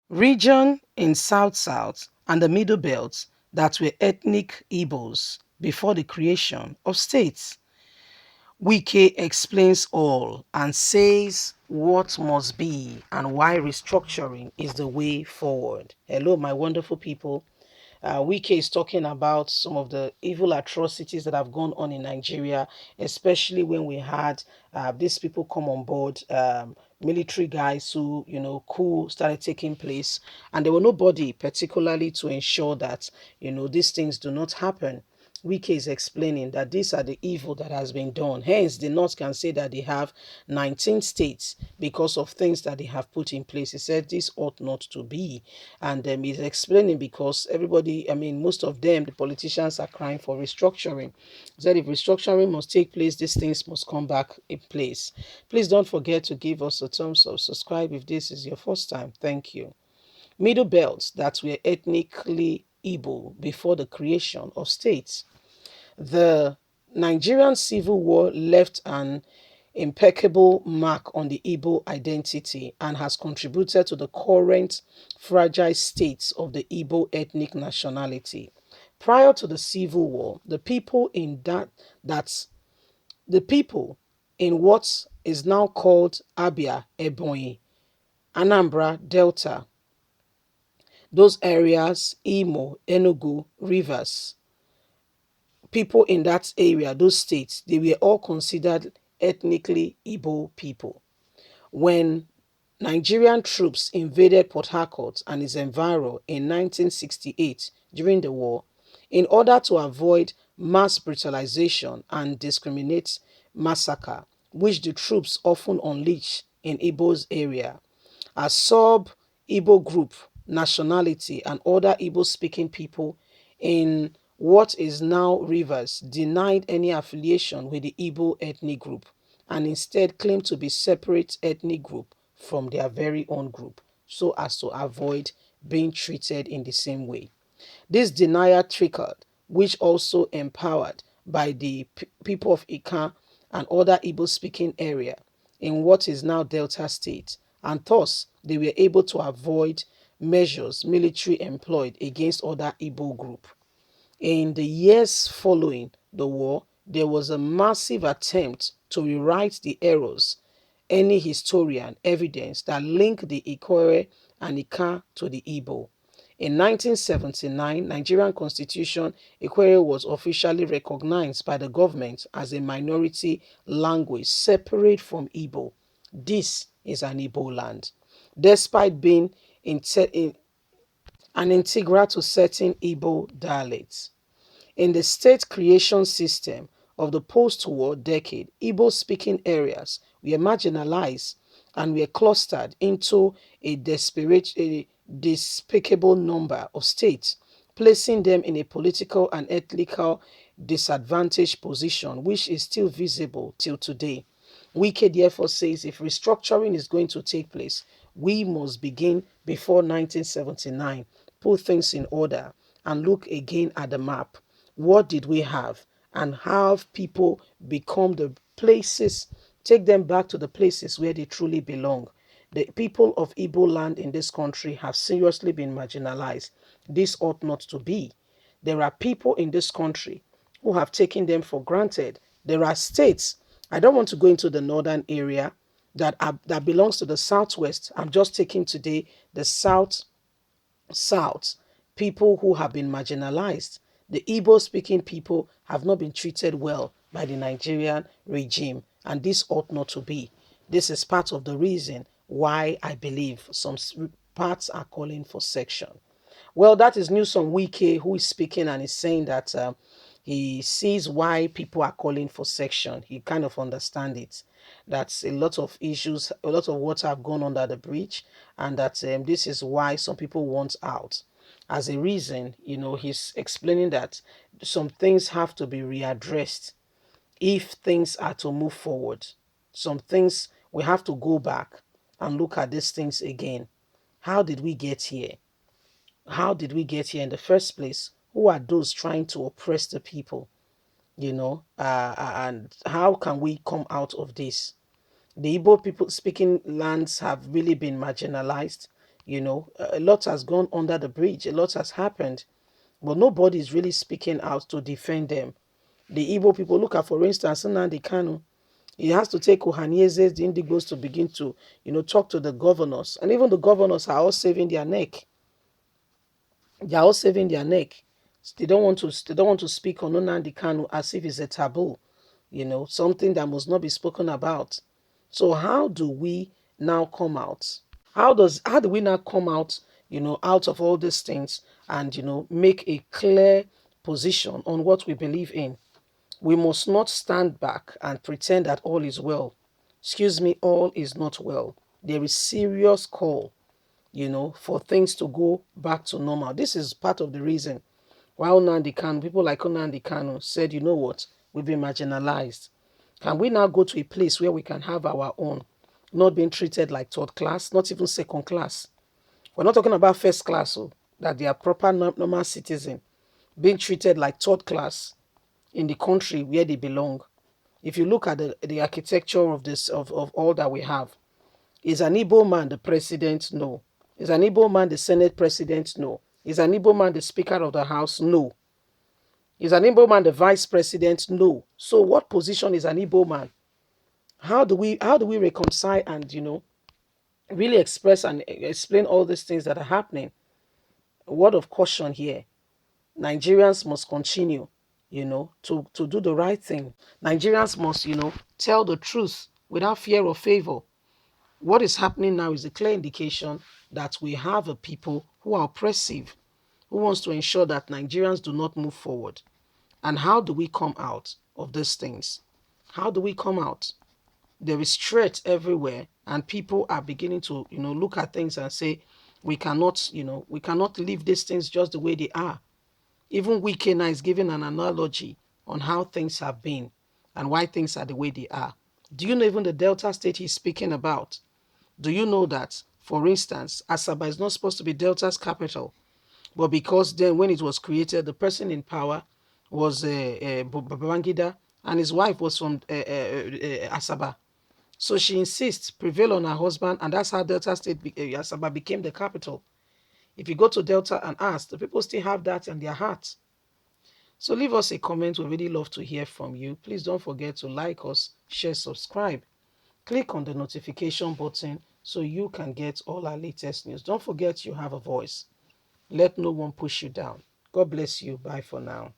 region in South-South and the Middle Belt that were ethnic Igbos before the creation of states. Wike explains all and says what must be and why restructuring is the way forward. Hello, my wonderful people. Wike is talking about some of the evil atrocities that have gone on in Nigeria, especially when we had these people come on board, military guys who, coup started taking place, and there were nobody particularly to ensure that, these things do not happen. Wike is explaining that these are the evil that has been done. Hence, the North can say that they have 19 states because of things that they have put in place. He said this ought not to be. And he's explaining because everybody, I mean, most of them, the politicians are crying for restructuring. He said if restructuring must take place, these things must come back in place. Please don't forget to give us a thumbs up. Subscribe if this is your first time. Thank you. Middle belts that were ethnically Igbo before the creation of states. The Nigerian Civil War left an impeccable mark on the Igbo identity and has contributed to the current fragile state of the Igbo ethnic nationality. Prior to the Civil War, that's the people in what is now called Abia, Ebonyi, Anambra, Delta, those areas, Imo, Enugu, Rivers, people in that area, those states, they were all considered ethnically Igbo people. When Nigerian troops invaded Port Harcourt and its environ in 1968 during the war, in order to avoid mass brutalization and discriminate massacre, which the troops often unleash in Igbo's area, a sub-Igbo group, nationality, and other Igbo-speaking people in what is now Rivers denied any affiliation with the Igbo ethnic group and instead claimed to be separate ethnic group from their very own group so as to avoid being treated in the same way. This denial trickled, which also empowered by the people of Ika and other Igbo-speaking area in what is now Delta State, and thus they were able to avoid measures military employed against other Igbo group. In the years following the war, there was a massive attempt to rewrite the errors any historian evidence that link the Ikore and Ika to the Igbo. In 1979, Nigerian Constitution, Ikore was officially recognized by the government as a minority language separate from Igbo. This is an Igbo land. Despite being an integral to certain Igbo dialects. In the state creation system of the post-war decade, Igbo-speaking areas were marginalized and were clustered into a despicable number of states, placing them in a political and ethnical disadvantaged position, which is still visible till today. Wike therefore says if restructuring is going to take place, we must begin before 1979, put things in order, and look again at the map. What did we have? And have people become the places, take them back to the places where they truly belong. The people of Igbo land in this country have seriously been marginalized. This ought not to be. There are people in this country who have taken them for granted. There are states. I don't want to go into the northern area that belongs to the southwest. I'm just taking today the south, people who have been marginalized. The Igbo speaking people have not been treated well by the Nigerian regime, and this ought not to be. This is part of the reason why I believe some parts are calling for section. Well, that is news from Wike, who is speaking and is saying that he sees why people are calling for section. He kind of understands it. That's a lot of issues, a lot of water have gone under the bridge, and that this is why some people want out. As a reason, he's explaining that some things have to be readdressed if things are to move forward. Some things we have to go back and look at these things again. How did we get here? How did we get here in the first place? Who are those trying to oppress the people? And how can we come out of this? The Igbo people speaking lands have really been marginalized. A lot has gone under the bridge, a lot has happened, but nobody is really speaking out to defend them. The Igbo people, look at, for instance, Nnamdi Kanu. He has to take Ohanieses, the Indigbos, to begin to, talk to the governors. And even the governors are all saving their neck. They are all saving their neck. They don't want to speak on Nnamdi Kanu as if it's a taboo, something that must not be spoken about. So how do we now come out? How do we now come out, out of all these things and make a clear position on what we believe in? We must not stand back and pretend that all is well. Excuse me, all is not well. There is serious call, for things to go back to normal. This is part of the reason why Nnamdi Kanu, people like Nnamdi Kanu said, you know what, we've been marginalized. Can we now go to a place where we can have our own, not being treated like third class, not even second class? We're not talking about first class, that they are proper normal citizen, being treated like third class in the country where they belong. If you look at the architecture of this of all that we have, is an Igbo man the president? No. Is an Igbo man the Senate president? No. Is an Igbo man the Speaker of the House? No. Is an Igbo man the Vice President? No. So what position is an Igbo man? How do we reconcile and really express and explain all these things that are happening? A word of caution here. Nigerians must continue, to do the right thing. Nigerians must, tell the truth without fear or favor. What is happening now is a clear indication that we have a people who are oppressive, who wants to ensure that Nigerians do not move forward. And how do we come out of these things? How do we come out? There is threat everywhere, and people are beginning to, look at things and say, we cannot leave these things just the way they are. Even Wike now is giving an analogy on how things have been and why things are the way they are. Do you know even the Delta State he's speaking about? Do you know that, for instance, Asaba is not supposed to be Delta's capital, but because then when it was created, the person in power was Babangida, and his wife was from Asaba. So she insists, prevail on her husband, and that's how Delta State, Asaba became the capital. If you go to Delta and ask, the people still have that in their hearts. So leave us a comment. We really love to hear from you. Please don't forget to like us, share, subscribe. Click on the notification button so you can get all our latest news. Don't forget you have a voice. Let no one push you down. God bless you. Bye for now.